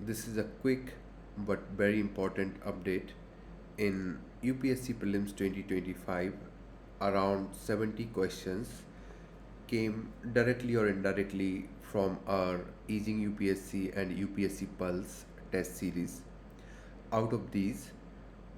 This is a quick but very important update. In UPSC Prelims 2025, around 70 questions came directly or indirectly from our Easing UPSC and UPSC Pulse test series. Out of these,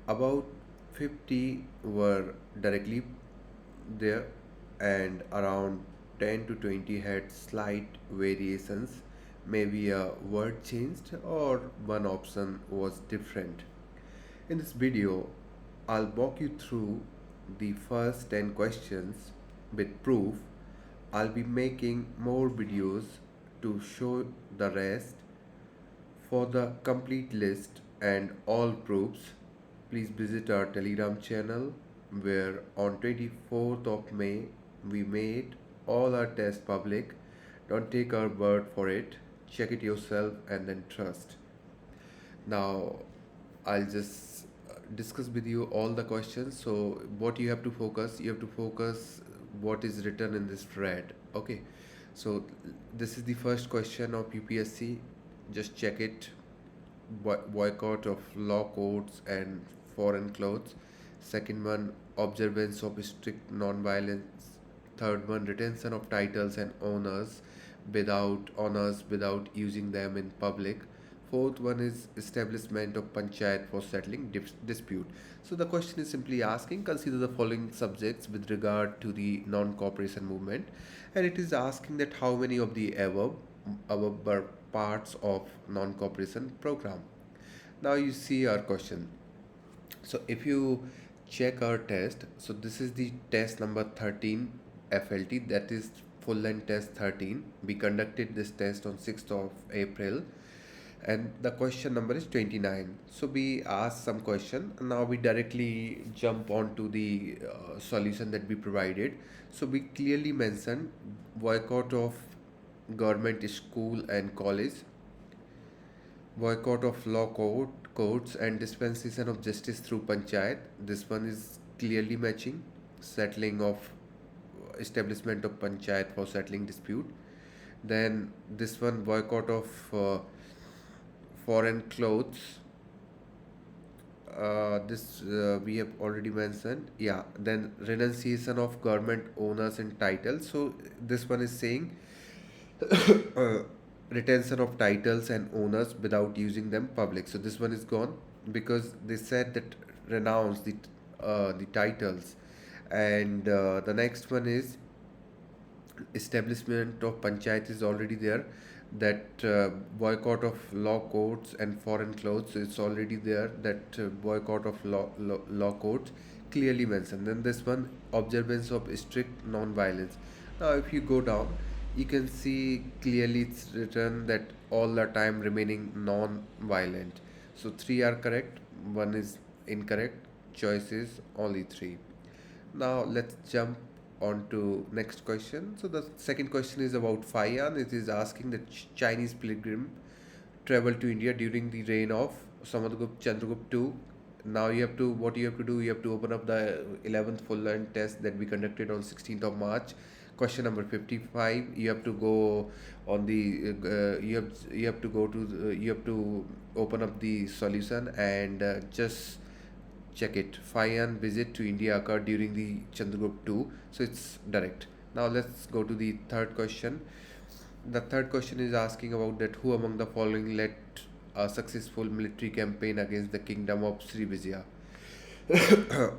about 50 were directly there, and around 10 to 20 had slight variations. Maybe a word changed or one option was different. In this video, I'll walk you through the first 10 questions with proof. I'll be making more videos to show the rest. For the complete list and all proofs, please visit our Telegram channel where on 24th of May we made all our tests public. Don't take our word for it. Check it yourself and then trust. Now I'll just discuss with you all the questions. So what you have to focus, what is written in this thread. Okay. So this is the first question of UPSC. Just check it. Boycott of law courts and foreign clothes. Second one, observance of strict non-violence. Third one, retention of titles and honors without using them in public. Fourth one is establishment of panchayat for settling dispute. So the question is simply asking, consider the following subjects with regard to the non-cooperation movement, and it is asking that how many of the above were parts of non-cooperation program. Now you see our question. So if you check our test, so this is the test number 13 FLT, that is full length test 13. We conducted this test on 6th of April and the question number is 29. So we asked some question. Now we directly jump on to the solution that we provided. So we clearly mentioned boycott of government school and college, boycott of courts and dispensation of justice through panchayat. This one is clearly matching. Settling of establishment of panchayat for settling dispute. Then this one, boycott of foreign clothes. This we have already mentioned. Yeah. Then renunciation of government owners and titles. So this one is saying uh, retention of titles and owners without using them public. So this one is gone because they said that renounce the titles, and the next one is establishment of panchayat is already there. That boycott of law courts and foreign clothes is already there. That boycott of law courts clearly mentioned. Then this one, observance of strict non-violence. Now if you go down, you can see clearly it's written that all the time remaining non-violent. So three are correct, one is incorrect. Choice is only three. Now let's jump on to next question. So the second question is about Fa-hien. It is asking the Chinese pilgrim traveled to India during the reign of Samudragupta Chandragupta II. Now you have to, what you have to do, you have to open up the 11th full line test that we conducted on 16th of March. Question number 55. You have to go on the you have to open up the solution and just check it. Fa-hien visit to India occurred during the Chandragupta II, so it's direct. Now let's go to the third question. The third question is asking about that who among the following led a successful military campaign against the kingdom of Srivijaya.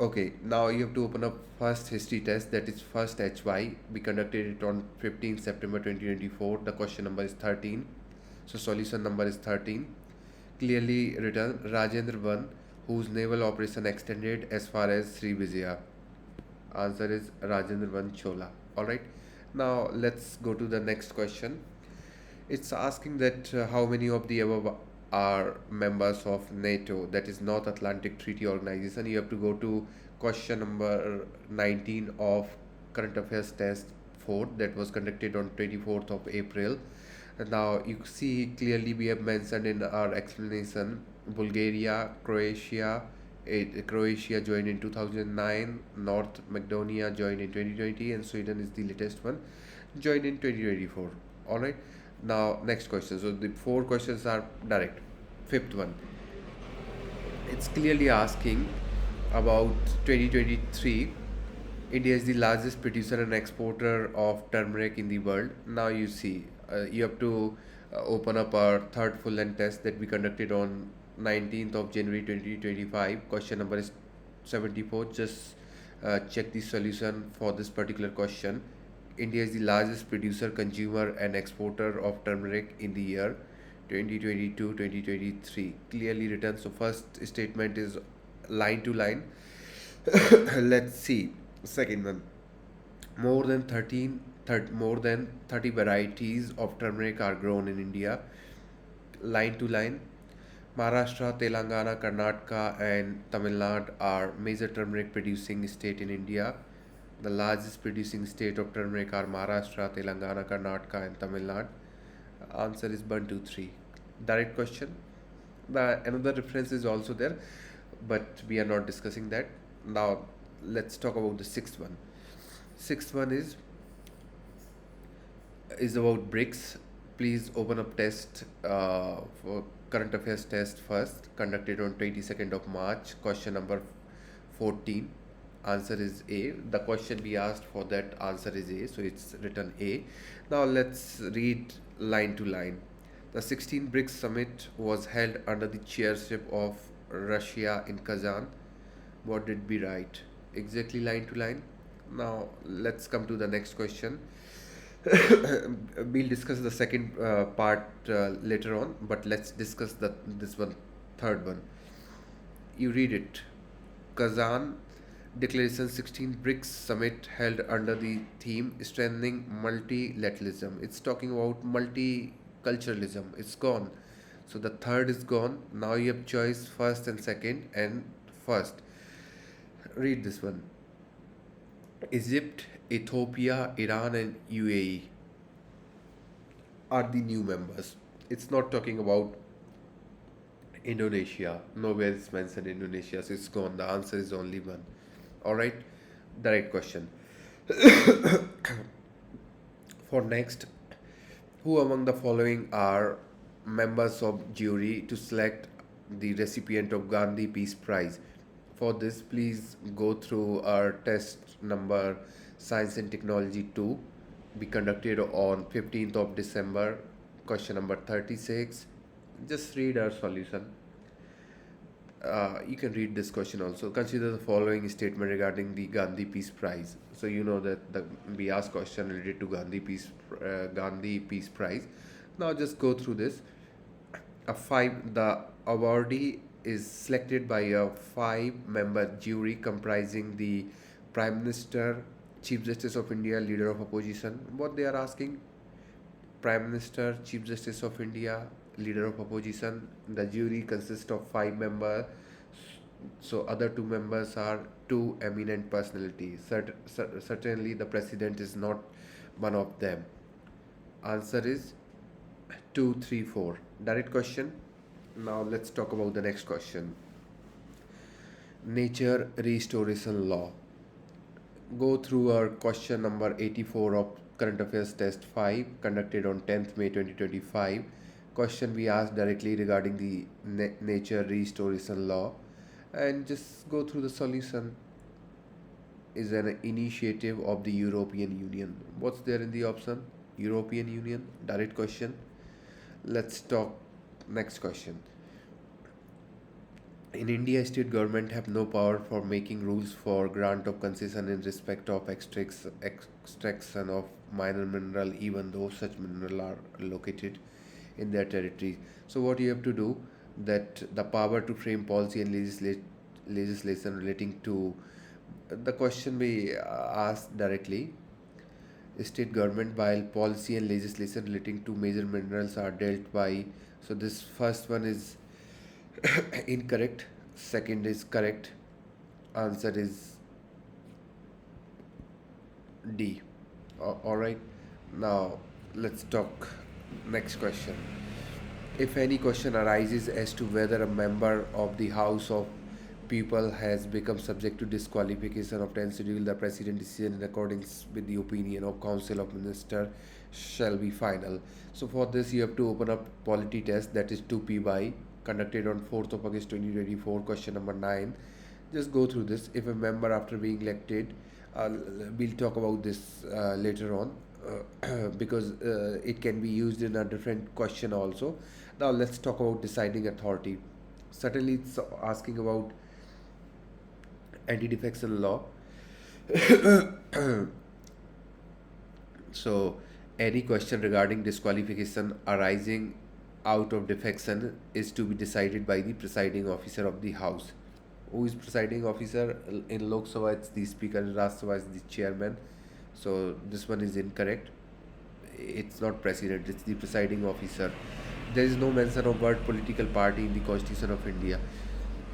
Okay, now you have to open up first history test, that is first HY. We conducted it on 15th September 2024. The question number is 13. So solution number is 13. Clearly written Rajendra 1, whose naval operation extended as far as Srivijaya. Answer is Rajendra Chola. Alright. Now let's go to the next question. It's asking that how many of the above are members of NATO, that is North Atlantic Treaty Organization. You have to go to question number 19 of current affairs test 4 that was conducted on 24th of April. And now you see clearly we have mentioned in our explanation Bulgaria, Croatia. Croatia joined in 2009, North Macedonia joined in 2020, and Sweden is the latest one, joined in 2024. All right. Now, next question. So the four questions are direct. Fifth one, it's clearly asking about 2023. India is the largest producer and exporter of turmeric in the world. Now you see, you have to open up our third full length test that we conducted on 19th of January 2025. Question number is 74. Just check the solution for this particular question. India is the largest producer, consumer, and exporter of turmeric in the year 2022-2023. Clearly written. So first statement is line to line. Let's see. Second one. More than 30 varieties of turmeric are grown in India. Line to line. Maharashtra, Telangana, Karnataka, and Tamil Nadu are major turmeric producing state in India. The largest producing state of turmeric are Maharashtra, Telangana, Karnataka, and Tamil Nadu. Answer is 1, 2, 3. Direct question. The another reference is also there, but we are not discussing that. Now let's talk about the sixth one. Sixth one is about BRICS. Please open up test for current affairs test first, conducted on 22nd of March. Question number 14. Answer is A. The question we asked for that answer is A, so it's written A. Now let's read line to line. The 16th BRICS summit was held under the chairship of Russia in Kazan. What did we write? Exactly line to line. Now let's come to the next question. We'll discuss the second part later on, but let's discuss this one, third one. You read it. Kazan Declaration 16th BRICS Summit held under the theme Strengthening Multilateralism. It's talking about multiculturalism. It's gone. So the third is gone. Now you have choice first and second and first. Read this one. Egypt, Ethiopia, Iran, and UAE are the new members. It's not talking about Indonesia. Nowhere is mentioned Indonesia, so it's gone. The answer is only one. Alright, direct question. For next, who among the following are members of jury to select the recipient of Gandhi Peace Prize? For this, please go through our test number Science and Technology 2, be conducted on 15th of December, question number 36. Just read our solution. You can read this question also. Consider the following statement regarding the Gandhi Peace Prize. So you know that we asked question related to Gandhi Peace Prize. Now just go through this. The awardee is selected by a 5-member jury comprising the Prime Minister, Chief Justice of India, Leader of Opposition. What they are asking? Prime Minister, Chief Justice of India, Leader of Opposition. The jury consists of 5 members. So other 2 members are 2 eminent personalities. Certainly the President is not one of them. Answer is 2, 3, 4. Direct question. Now let's talk about the next question. Nature Restoration Law. Go through our question number 84 of Current Affairs Test 5, conducted on 10th May 2025. Question we asked directly regarding the Nature Restoration Law, and just go through the solution. Is an initiative of the European Union. What's there in the option? European Union. Direct question. Let's talk next question. In India, state government have no power for making rules for grant of concession in respect of extraction of minor mineral, even though such mineral are located in their territory. So what you have to do, that the power to frame policy and legislation relating to the question we asked directly. State government, while policy and legislation relating to major minerals are dealt by. So this first one is incorrect. Second is correct. Answer is D. Alright. Now let's talk next question. If any question arises as to whether a member of the House of people has become subject to disqualification of 10 schedule, the president decision in accordance with the opinion of council of minister shall be final. So for this you have to open up polity test, that is 2py, conducted on 4th of August 2024, question number 9. Just go through this. If a member after being elected, uh, we'll talk about this later on, because it can be used in a different question also. Now let's talk about deciding authority. Certainly it's asking about anti-defection law. So any question regarding disqualification arising out of defection is to be decided by the presiding officer of the house. Who is presiding officer? In Lok Sabha it's the speaker, in Rajya Sabha it's the chairman. So this one is incorrect. It's not president, it's the presiding officer. There is no mention of word political party in the constitution of India.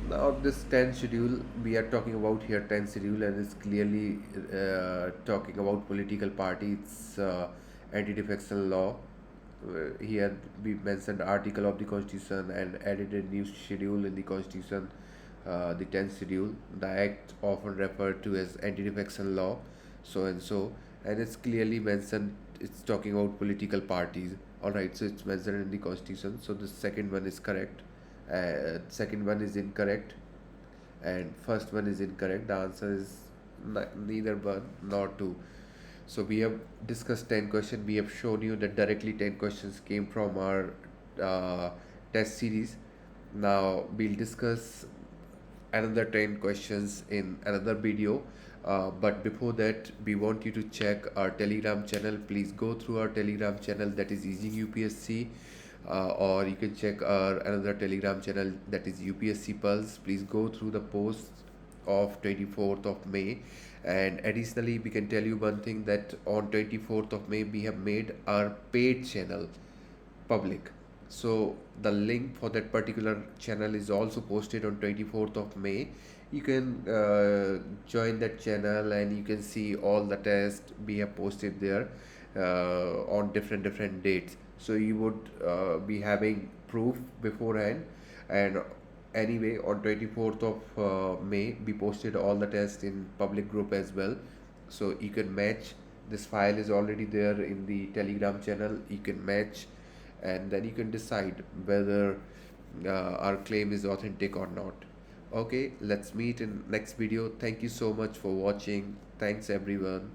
Now this 10 schedule we are talking about here, 10 schedule, and it's clearly talking about political party. It's anti-defection law. Here we mentioned article of the constitution and added a new schedule in the constitution, the 10th schedule. The act often referred to as anti-defection law, so and so, and it's clearly mentioned. It's talking about political parties. All right, so it's mentioned in the constitution. So the second one is correct. Second one is incorrect, and first one is incorrect. The answer is neither one nor two. So we have discussed 10 questions. We have shown you that directly 10 questions came from our uh, test series. Now we'll discuss another 10 questions in another video. But before that, we want you to check our Telegram channel. Please go through our Telegram channel, that is easingUPSC, or you can check our another Telegram channel, that is UPSCpulse. Please go through the post of 24th of May. And additionally, we can tell you one thing, that on 24th of May we have made our paid channel public. So the link for that particular channel is also posted on 24th of May. You can join that channel and you can see all the tests we have posted there on different dates. So you would be having proof beforehand. And anyway, on 24th of May we posted all the tests in public group as well. So you can match. This file is already there in the Telegram channel. You can match, and then you can decide whether our claim is authentic or not. Okay, let's meet in next video. Thank you so much for watching. Thanks everyone.